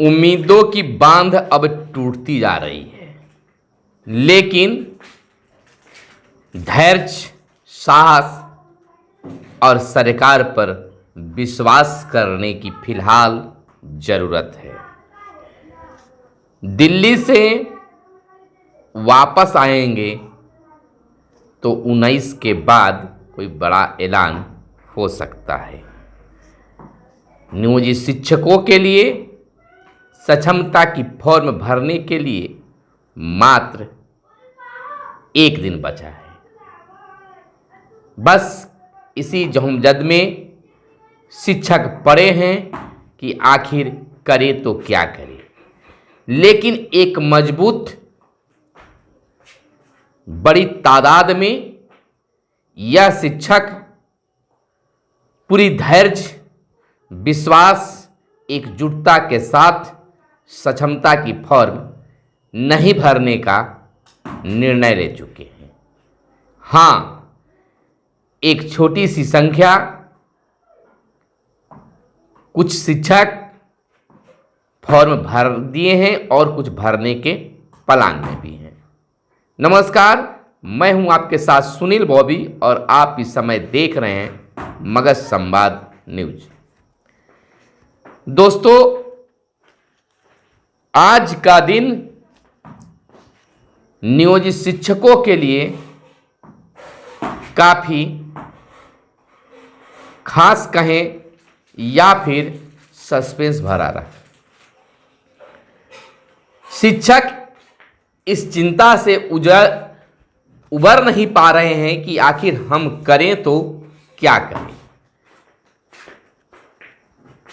उम्मीदों की बांध अब टूटती जा रही है, लेकिन धैर्य, साहस और सरकार पर विश्वास करने की फिलहाल जरूरत है। दिल्ली से वापस आएंगे तो 19 के बाद कोई बड़ा ऐलान हो सकता है। नियोजित शिक्षकों के लिए सक्षमता की फॉर्म भरने के लिए मात्र 1 दिन बचा है। बस इसी जहमजद में शिक्षक पड़े हैं कि आखिर करे तो क्या करे। लेकिन एक मजबूत बड़ी तादाद में यह शिक्षक पूरी धैर्य, विश्वास, एकजुटता के साथ सक्षमता की फॉर्म नहीं भरने का निर्णय ले चुके हैं। हाँ, एक छोटी सी संख्या कुछ शिक्षक फॉर्म भर दिए हैं और कुछ भरने के प्लान में भी हैं। नमस्कार, मैं हूं आपके साथ सुनील बॉबी और आप इस समय देख रहे हैं मगध संवाद न्यूज। दोस्तों, आज का दिन नियोजित शिक्षकों के लिए काफी खास कहें या फिर सस्पेंस भरा रहा। शिक्षक इस चिंता से उबर नहीं पा रहे हैं कि आखिर हम करें तो क्या करें।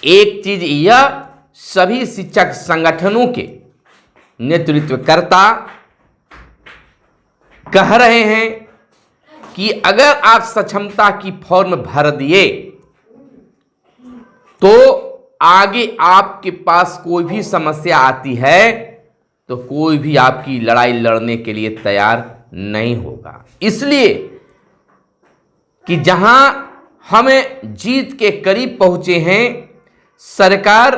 एक चीज यह सभी शिक्षक संगठनों के नेतृत्वकर्ता कह रहे हैं कि अगर आप सक्षमता की फॉर्म भर दिए तो आगे आपके पास कोई भी समस्या आती है तो कोई भी आपकी लड़ाई लड़ने के लिए तैयार नहीं होगा। इसलिए कि जहां हमें जीत के करीब पहुंचे हैं, सरकार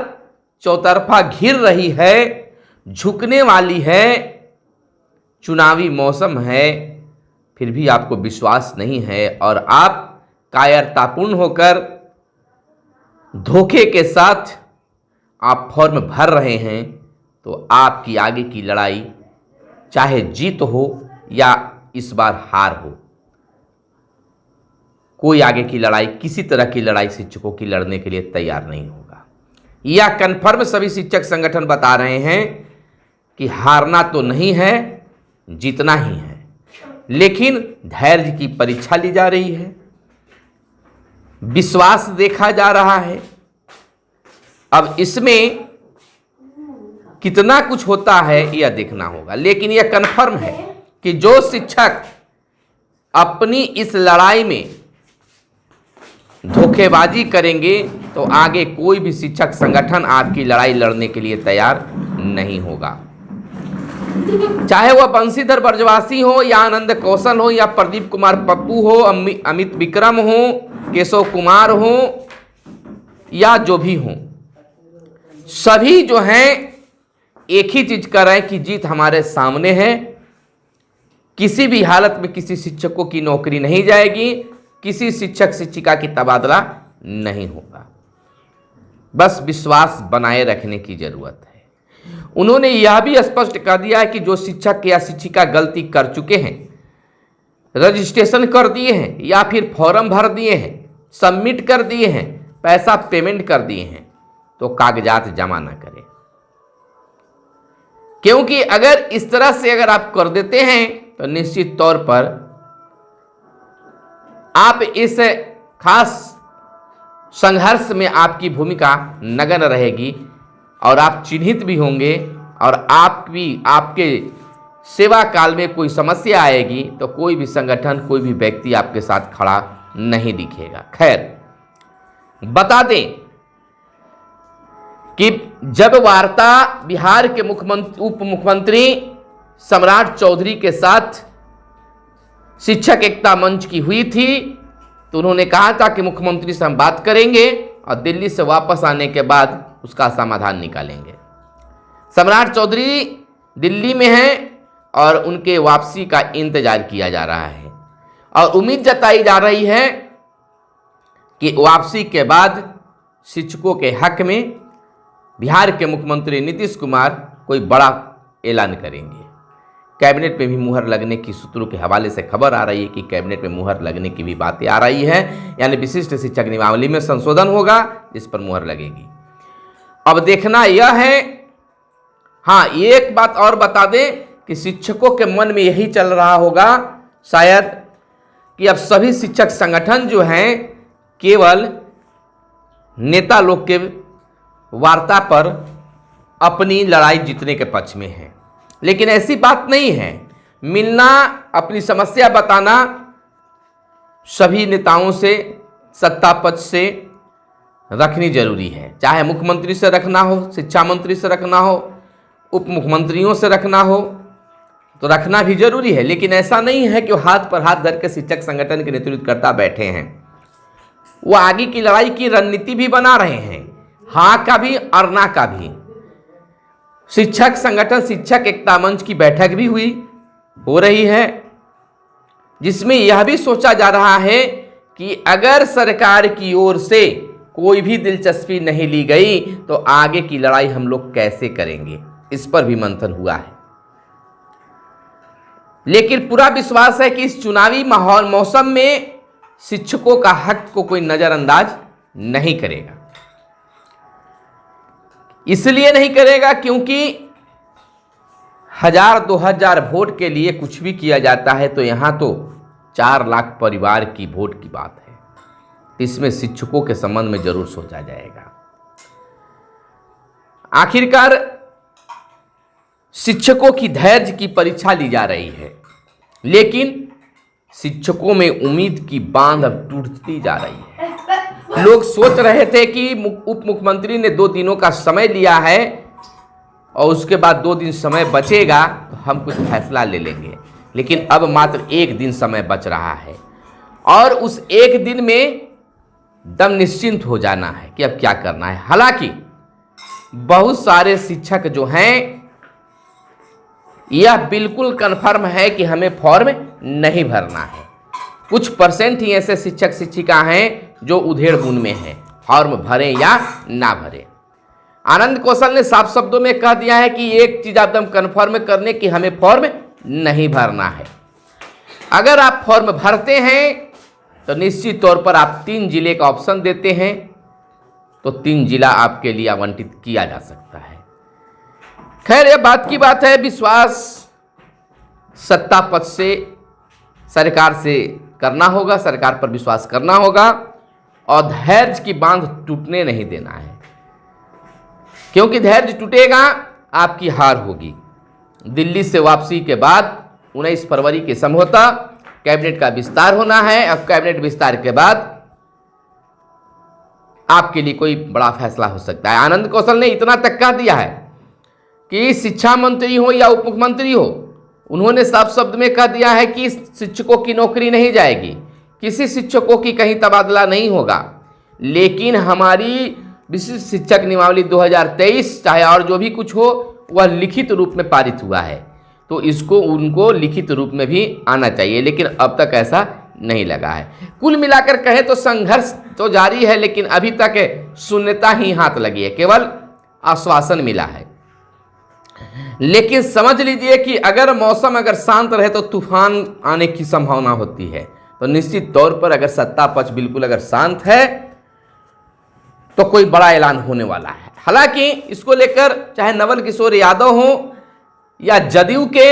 चौतरफा घिर रही है, झुकने वाली है, चुनावी मौसम है, फिर भी आपको विश्वास नहीं है और आप कायरतापूर्ण होकर धोखे के साथ आप फॉर्म भर रहे हैं, तो आपकी आगे की लड़ाई चाहे जीत हो या इस बार हार हो, कोई आगे की लड़ाई, किसी तरह की लड़ाई शिक्षकों की लड़ने के लिए तैयार नहीं होगा। यह कन्फर्म सभी शिक्षक संगठन बता रहे हैं कि हारना तो नहीं है, जीतना ही है। लेकिन धैर्य की परीक्षा ली जा रही है, विश्वास देखा जा रहा है। अब इसमें कितना कुछ होता है यह देखना होगा, लेकिन यह कन्फर्म है कि जो शिक्षक अपनी इस लड़ाई में धोखेबाजी करेंगे तो आगे कोई भी शिक्षक संगठन आपकी लड़ाई लड़ने के लिए तैयार नहीं होगा। चाहे वह बंशीधर ब्रजवासी हो या आनंद कौशल हो या प्रदीप कुमार पप्पू हो, अमित विक्रम हो, केशव कुमार हो या जो भी हो, सभी जो हैं एक ही चीज कर रहे हैं कि जीत हमारे सामने है। किसी भी हालत में किसी शिक्षकों की नौकरी नहीं जाएगी, किसी शिक्षक शिक्षिका की तबादला नहीं होगा। बस विश्वास बनाए रखने की जरूरत है। उन्होंने यह भी स्पष्ट कर दिया है कि जो शिक्षक या शिक्षिका गलती कर चुके हैं, रजिस्ट्रेशन कर दिए हैं या फिर फॉर्म भर दिए हैं, सबमिट कर दिए हैं, पैसा पेमेंट कर दिए हैं, तो कागजात जमा ना करें। क्योंकि अगर इस तरह से अगर आप कर देते हैं तो निश्चित तौर पर आप इस खास संघर्ष में आपकी भूमिका नगण्य रहेगी और आप चिन्हित भी होंगे और आपके सेवा काल में कोई समस्या आएगी तो कोई भी संगठन, कोई भी व्यक्ति आपके साथ खड़ा नहीं दिखेगा। खैर, बता दें कि जब वार्ता बिहार के उप मुख्यमंत्री सम्राट चौधरी के साथ शिक्षक एकता मंच की हुई थी तो उन्होंने कहा था कि मुख्यमंत्री से हम बात करेंगे और दिल्ली से वापस आने के बाद उसका समाधान निकालेंगे। सम्राट चौधरी दिल्ली में हैं और उनके वापसी का इंतजार किया जा रहा है और उम्मीद जताई जा रही है कि वापसी के बाद शिक्षकों के हक में बिहार के मुख्यमंत्री नीतीश कुमार कोई बड़ा ऐलान करेंगे। कैबिनेट में भी मुहर लगने की सूत्रों के हवाले से खबर आ रही है कि कैबिनेट में मुहर लगने की भी बातें आ रही है, यानी विशिष्ट शिक्षक नियमावली में संशोधन होगा जिस पर मुहर लगेगी। अब देखना यह है, हाँ एक बात और बता दें कि शिक्षकों के मन में यही चल रहा होगा शायद कि अब सभी शिक्षक संगठन जो हैं केवल नेता लोग के वार्ता पर अपनी लड़ाई जीतने के पक्ष में हैं, लेकिन ऐसी बात नहीं है। मिलना, अपनी समस्या बताना सभी नेताओं से, सत्ता पक्ष से रखनी जरूरी है, चाहे मुख्यमंत्री से रखना हो, शिक्षा मंत्री से रखना हो, उप मुख्यमंत्रियों से रखना हो तो रखना भी जरूरी है। लेकिन ऐसा नहीं है कि वो हाथ पर हाथ धर के शिक्षक संगठन के नेतृत्व करता बैठे हैं, वो आगे की लड़ाई की रणनीति भी बना रहे हैं, हाँ का भी और ना का भी। शिक्षक संगठन शिक्षक एकता मंच की बैठक भी हो रही है, जिसमें यह भी सोचा जा रहा है कि अगर सरकार की ओर से कोई भी दिलचस्पी नहीं ली गई तो आगे की लड़ाई हम लोग कैसे करेंगे, इस पर भी मंथन हुआ है। लेकिन पूरा विश्वास है कि इस चुनावी माहौल मौसम में शिक्षकों का हक को कोई नजरअंदाज नहीं करेगा। इसलिए नहीं करेगा क्योंकि 1000-2000 वोट के लिए कुछ भी किया जाता है तो यहां तो 4 लाख परिवार की वोट की बात है, इसमें शिक्षकों के संबंध में जरूर सोचा जाएगा। आखिरकार शिक्षकों की धैर्य की परीक्षा ली जा रही है, लेकिन शिक्षकों में उम्मीद की बांध अब टूटती जा रही है। लोग सोच रहे थे कि उप मुख्यमंत्री ने 2 दिनों का समय लिया है और उसके बाद 2 दिन समय बचेगा तो हम कुछ फैसला ले लेंगे, लेकिन अब मात्र 1 दिन समय बच रहा है और उस 1 दिन में दम निश्चिंत हो जाना है कि अब क्या करना है। हालांकि बहुत सारे शिक्षक जो हैं यह बिल्कुल कन्फर्म है कि हमें फॉर्म नहीं भरना है। कुछ परसेंट ही ऐसे शिक्षक शिक्षिका हैं जो उधेड़ बुन में हैं, फॉर्म भरें या ना भरें। आनंद कौशल ने साफ शब्दों में कह दिया है कि एक चीज आप एकदम कन्फर्म कर लें कि हमें फॉर्म नहीं भरना है। अगर आप फॉर्म भरते हैं तो निश्चित तौर पर आप 3 जिले का ऑप्शन देते हैं तो 3 जिला आपके लिए आवंटित किया जा सकता है। खैर यह बात की बात है, विश्वास सत्ता पक्ष से, सरकार से करना होगा, सरकार पर विश्वास करना होगा और धैर्य की बांध टूटने नहीं देना है, क्योंकि धैर्य टूटेगा आपकी हार होगी। दिल्ली से वापसी के बाद 19 फरवरी के संभवतः कैबिनेट का विस्तार होना है और कैबिनेट विस्तार के बाद आपके लिए कोई बड़ा फैसला हो सकता है। आनंद कौशल ने इतना तक कह दिया है कि शिक्षा मंत्री हो या उप मुख्यमंत्री हो, उन्होंने साफ शब्द में कह दिया है कि शिक्षकों की नौकरी नहीं जाएगी, किसी शिक्षकों की कहीं तबादला नहीं होगा, लेकिन हमारी विशिष्ट शिक्षक नियमावली 2023 चाहे और जो भी कुछ हो वह लिखित रूप में पारित हुआ है, तो इसको उनको लिखित रूप में भी आना चाहिए, लेकिन अब तक ऐसा नहीं लगा है। कुल मिलाकर कहें तो संघर्ष तो जारी है, लेकिन अभी तक शून्यता ही हाथ लगी है, केवल आश्वासन मिला है। लेकिन समझ लीजिए कि अगर मौसम अगर शांत रहे तो तूफान आने की संभावना होती है, तो निश्चित तौर पर अगर सत्ता पक्ष बिल्कुल अगर शांत है तो कोई बड़ा ऐलान होने वाला है। हालांकि इसको लेकर चाहे नवल किशोर यादव हो या जदयू के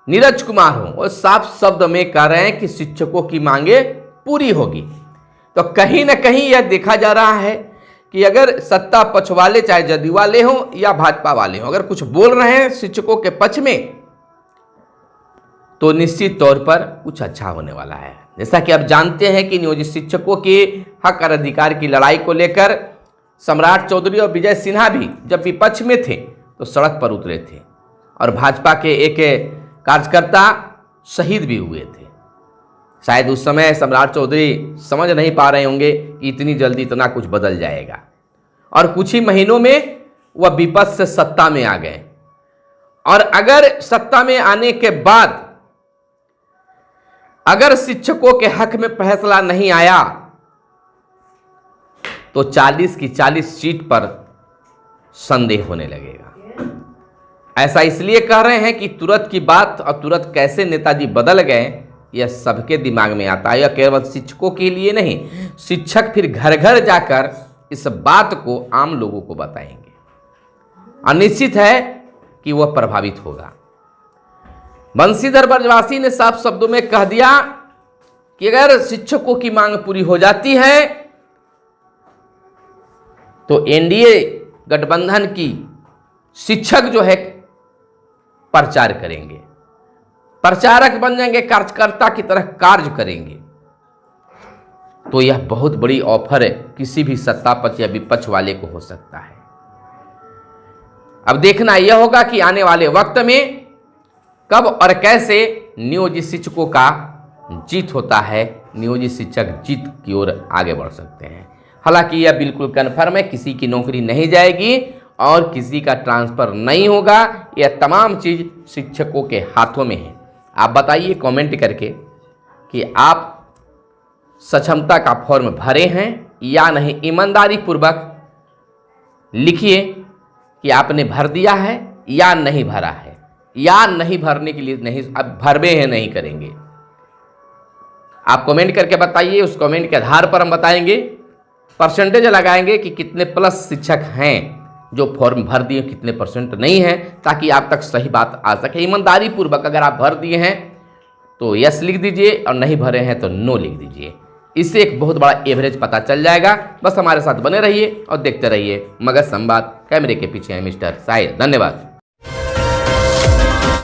नीरज कुमार हो, वो साफ शब्द में कह रहे हैं कि शिक्षकों की मांगे पूरी होगी। तो कहीं ना कहीं यह देखा जा रहा है कि अगर सत्ता पक्ष वाले चाहे जदयू वाले हों या भाजपा वाले हों अगर कुछ बोल रहे हैं शिक्षकों के पक्ष में तो निश्चित तौर पर कुछ अच्छा होने वाला है। जैसा कि आप जानते हैं कि नियोजित शिक्षकों के हक और अधिकार की लड़ाई को लेकर सम्राट चौधरी और विजय सिन्हा भी जब विपक्ष में थे तो सड़क पर उतरे थे और भाजपा के एक कार्यकर्ता शहीद भी हुए थे। शायद उस समय सम्राट चौधरी समझ नहीं पा रहे होंगे कि इतनी जल्दी इतना कुछ बदल जाएगा और कुछ ही महीनों में वह विपक्ष से सत्ता में आ गए, और अगर सत्ता में आने के बाद अगर शिक्षकों के हक में फैसला नहीं आया तो 40 की 40 सीट पर संदेह होने लगेगा। ऐसा इसलिए कह रहे हैं कि तुरंत की बात और तुरंत कैसे नेताजी बदल गए, यह सबके दिमाग में आता है। यह केवल शिक्षकों के लिए नहीं, शिक्षक फिर घर घर जाकर इस बात को आम लोगों को बताएंगे, और निश्चित है कि वह प्रभावित होगा। बंशीधर ब्रजवासी ने साफ शब्दों में कह दिया कि अगर शिक्षकों की मांग पूरी हो जाती है तो एनडीए गठबंधन की शिक्षक जो है प्रचार करेंगे, प्रचारक बन जाएंगे, कार्यकर्ता की तरह कार्य करेंगे। तो यह बहुत बड़ी ऑफर है, किसी भी सत्ता पक्ष या विपक्ष वाले को हो सकता है। अब देखना यह होगा कि आने वाले वक्त में कब और कैसे नियोजित शिक्षकों का जीत होता है, नियोजित शिक्षक जीत की ओर आगे बढ़ सकते हैं। हालांकि यह बिल्कुल कन्फर्म है, किसी की नौकरी नहीं जाएगी और किसी का ट्रांसफर नहीं होगा। यह तमाम चीज़ शिक्षकों के हाथों में है। आप बताइए कमेंट करके कि आप सक्षमता का फॉर्म भरे हैं या नहीं। ईमानदारी पूर्वक लिखिए कि आपने भर दिया है या नहीं भरा है, या नहीं भरने के लिए नहीं, अब भरवे हैं नहीं करेंगे। आप कमेंट करके बताइए, उस कमेंट के आधार पर हम बताएंगे, परसेंटेज लगाएंगे कि कितने प्लस शिक्षक हैं जो फॉर्म भर दिए, कितने परसेंट नहीं है, ताकि आप तक सही बात आ सके। ईमानदारी पूर्वक अगर आप भर दिए हैं तो यस लिख दीजिए, और नहीं भरे हैं तो नो लिख दीजिए। इससे एक बहुत बड़ा एवरेज पता चल जाएगा। बस हमारे साथ बने रहिए और देखते रहिए मगध संवाद। कैमरे के पीछे है मिस्टर साहिल। धन्यवाद।